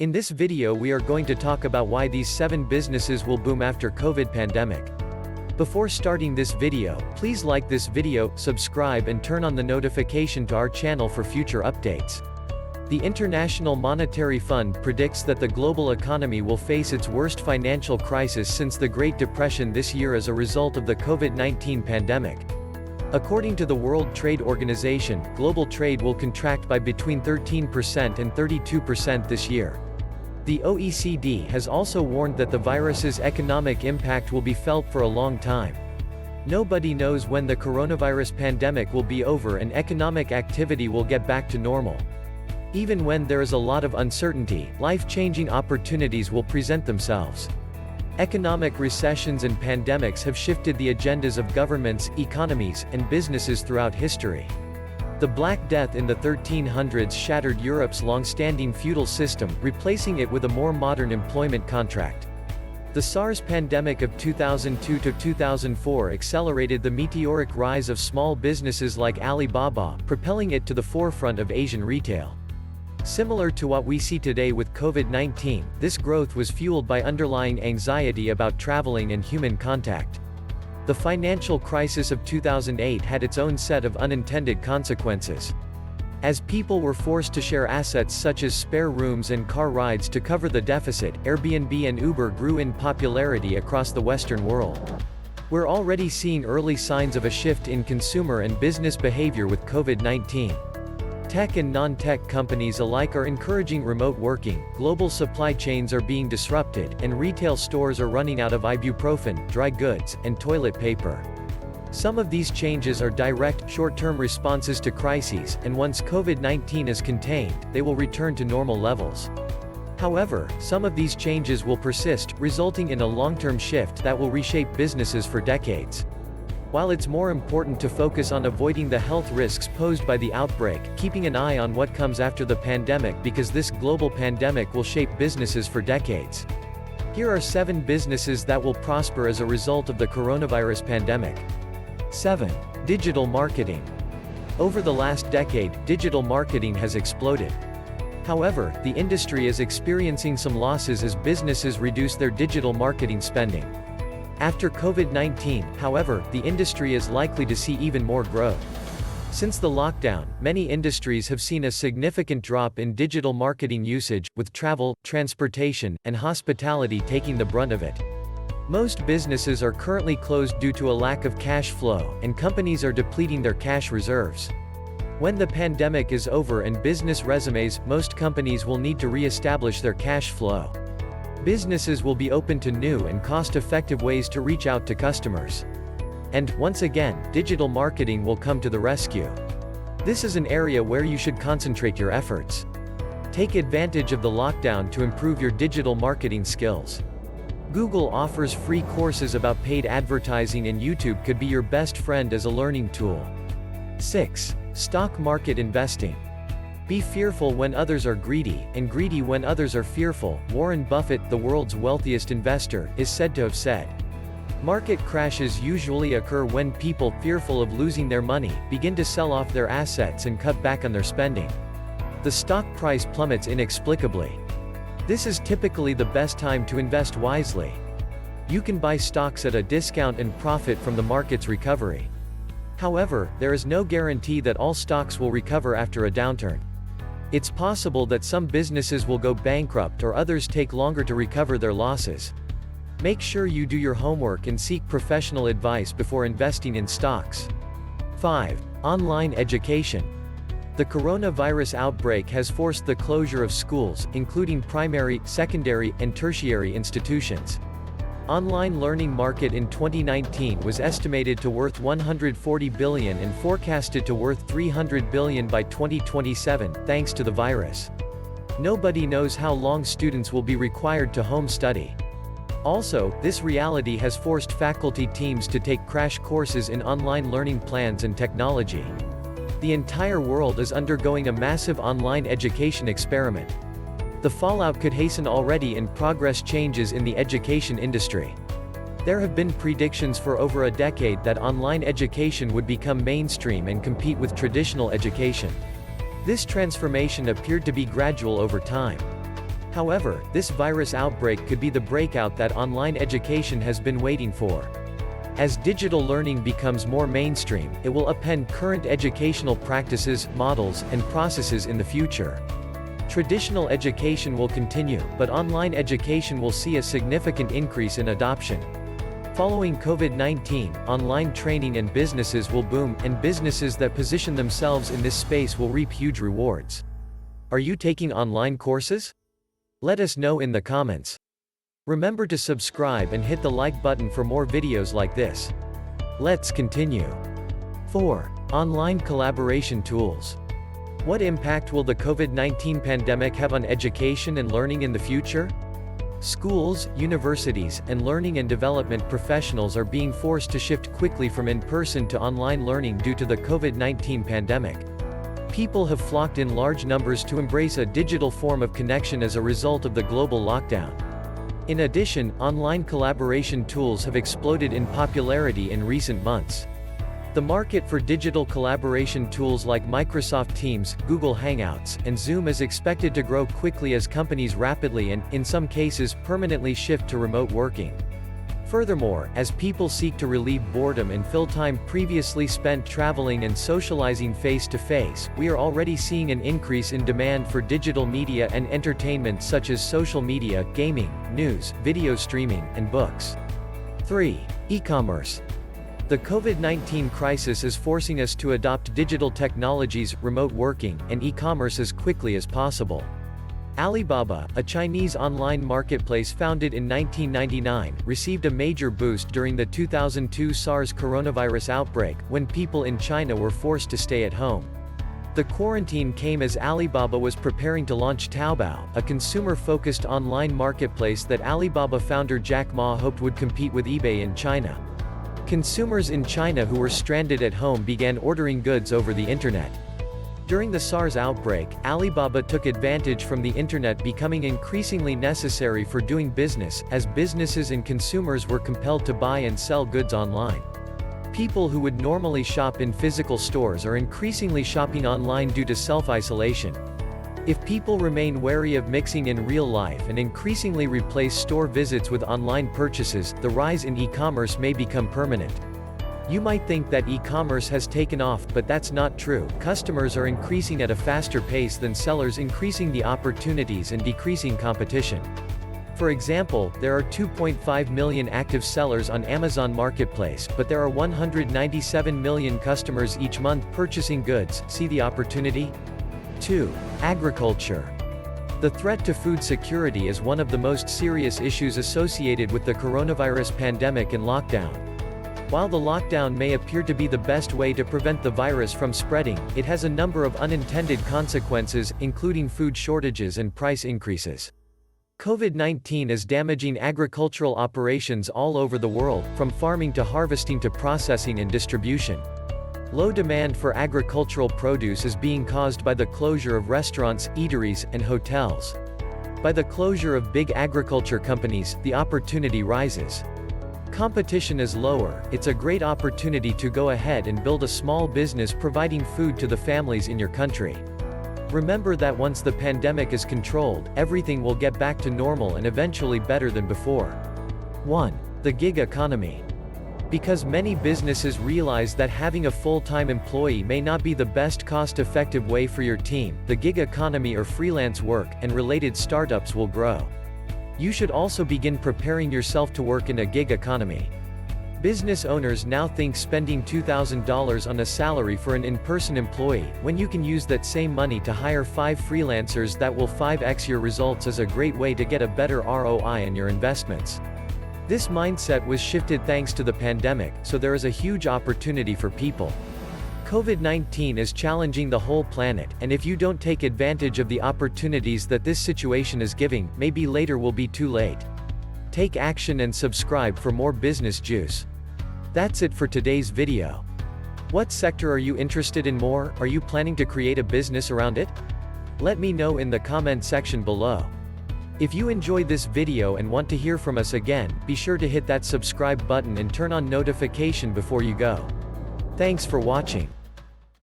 In this video we are going to talk about why these 7 businesses will boom after COVID pandemic. Before starting this video, please like this video, subscribe and turn on the notification to our channel for future updates. The International Monetary Fund predicts that the global economy will face its worst financial crisis since the Great Depression this year as a result of the COVID-19 pandemic. According to the World Trade Organization, global trade will contract by between 13% and 32% this year. The OECD has also warned that the virus's economic impact will be felt for a long time. Nobody knows when the coronavirus pandemic will be over and economic activity will get back to normal. Even when there is a lot of uncertainty, life-changing opportunities will present themselves. Economic recessions and pandemics have shifted the agendas of governments, economies, and businesses throughout history. The Black Death in the 1300s shattered Europe's long-standing feudal system, replacing it with a more modern employment contract. The SARS pandemic of 2002 to 2004 accelerated the meteoric rise of small businesses like Alibaba, propelling it to the forefront of Asian retail. Similar to what we see today with COVID-19, this growth was fueled by underlying anxiety about traveling and human contact. The financial crisis of 2008 had its own set of unintended consequences. As people were forced to share assets such as spare rooms and car rides to cover the deficit, Airbnb and Uber grew in popularity across the Western world. We're already seeing early signs of a shift in consumer and business behavior with COVID-19. Tech and non-tech companies alike are encouraging remote working, global supply chains are being disrupted, and retail stores are running out of ibuprofen, dry goods, and toilet paper. Some of these changes are direct, short-term responses to crises, and once COVID-19 is contained, they will return to normal levels. However, some of these changes will persist, resulting in a long-term shift that will reshape businesses for decades. While it's more important to focus on avoiding the health risks posed by the outbreak, keeping an eye on what comes after the pandemic because this global pandemic will shape businesses for decades. Here are 7 businesses that will prosper as a result of the coronavirus pandemic. 7. Digital marketing. Over the last decade, digital marketing has exploded. However, the industry is experiencing some losses as businesses reduce their digital marketing spending. After COVID-19, however, the industry is likely to see even more growth. Since the lockdown, many industries have seen a significant drop in digital marketing usage, with travel, transportation, and hospitality taking the brunt of it. Most businesses are currently closed due to a lack of cash flow, and companies are depleting their cash reserves. When the pandemic is over and business resumes, most companies will need to re-establish their cash flow. Businesses will be open to new and cost-effective ways to reach out to customers. And, once again, digital marketing will come to the rescue. This is an area where you should concentrate your efforts. Take advantage of the lockdown to improve your digital marketing skills. Google offers free courses about paid advertising and YouTube could be your best friend as a learning tool. 6. Stock market investing. Be fearful when others are greedy, and greedy when others are fearful, Warren Buffett, the world's wealthiest investor, is said to have said. Market crashes usually occur when people, fearful of losing their money, begin to sell off their assets and cut back on their spending. The stock price plummets inexplicably. This is typically the best time to invest wisely. You can buy stocks at a discount and profit from the market's recovery. However, there is no guarantee that all stocks will recover after a downturn. It's possible that some businesses will go bankrupt or others take longer to recover their losses. Make sure you do your homework and seek professional advice before investing in stocks. 5. Online education. The coronavirus outbreak has forced the closure of schools, including primary, secondary, and tertiary institutions. Online learning market in 2019 was estimated to worth $140 billion and forecasted to worth $300 billion by 2027, thanks to the virus. Nobody knows how long students will be required to home study. Also, this reality has forced faculty teams to take crash courses in online learning plans and technology. The entire world is undergoing a massive online education experiment. The fallout could hasten already in progress changes in the education industry. There have been predictions for over a decade that online education would become mainstream and compete with traditional education. This transformation appeared to be gradual over time. However, this virus outbreak could be the breakout that online education has been waiting for. As digital learning becomes more mainstream, it will upend current educational practices, models, and processes in the future. Traditional education will continue, but online education will see a significant increase in adoption. Following COVID-19, online training and businesses will boom, and businesses that position themselves in this space will reap huge rewards. Are you taking online courses? Let us know in the comments. Remember to subscribe and hit the like button for more videos like this. Let's continue. 4. Online collaboration tools. What impact will the COVID-19 pandemic have on education and learning in the future? Schools, universities, and learning and development professionals are being forced to shift quickly from in-person to online learning due to the COVID-19 pandemic. People have flocked in large numbers to embrace a digital form of connection as a result of the global lockdown. In addition, online collaboration tools have exploded in popularity in recent months. The market for digital collaboration tools like Microsoft Teams, Google Hangouts, and Zoom is expected to grow quickly as companies rapidly and, in some cases, permanently shift to remote working. Furthermore, as people seek to relieve boredom and fill time previously spent traveling and socializing face-to-face, we are already seeing an increase in demand for digital media and entertainment such as social media, gaming, news, video streaming, and books. 3. E-commerce. The COVID-19 crisis is forcing us to adopt digital technologies, remote working, and e-commerce as quickly as possible. Alibaba, a Chinese online marketplace founded in 1999, received a major boost during the 2002 SARS coronavirus outbreak, when people in China were forced to stay at home. The quarantine came as Alibaba was preparing to launch Taobao, a consumer-focused online marketplace that Alibaba founder Jack Ma hoped would compete with eBay in China. Consumers in China who were stranded at home began ordering goods over the internet. During the SARS outbreak, Alibaba took advantage from the internet becoming increasingly necessary for doing business, as businesses and consumers were compelled to buy and sell goods online. People who would normally shop in physical stores are increasingly shopping online due to self-isolation. If people remain wary of mixing in real life and increasingly replace store visits with online purchases, the rise in e-commerce may become permanent. You might think that e-commerce has taken off, but that's not true. Customers are increasing at a faster pace than sellers, increasing the opportunities and decreasing competition. For example, there are 2.5 million active sellers on Amazon Marketplace, but there are 197 million customers each month purchasing goods. See the opportunity? 2. Agriculture. The threat to food security is one of the most serious issues associated with the coronavirus pandemic and lockdown. While the lockdown may appear to be the best way to prevent the virus from spreading, it has a number of unintended consequences, including food shortages and price increases. COVID-19 is damaging agricultural operations all over the world, from farming to harvesting to processing and distribution. Low demand for agricultural produce is being caused by the closure of restaurants, eateries, and hotels. By the closure of big agriculture companies, the opportunity rises. Competition is lower. It's a great opportunity to go ahead and build a small business providing food to the families in your country. Remember that once the pandemic is controlled, everything will get back to normal and eventually better than before. 1. The gig economy. Because many businesses realize that having a full-time employee may not be the best cost-effective way for your team, the gig economy or freelance work and related startups will grow. You should also begin preparing yourself to work in a gig economy. Business owners now think spending $2,000 on a salary for an in-person employee, when you can use that same money to hire 5 freelancers that will 5x your results, is a great way to get a better ROI on your investments. This mindset was shifted thanks to the pandemic, so there is a huge opportunity for people. COVID-19 is challenging the whole planet, and if you don't take advantage of the opportunities that this situation is giving, maybe later will be too late. Take action and subscribe for more business juice. That's it for today's video. What sector are you interested in more? Are you planning to create a business around it? Let me know in the comment section below. If you enjoyed this video and want to hear from us again, be sure to hit that subscribe button and turn on notification before you go. Thanks for watching.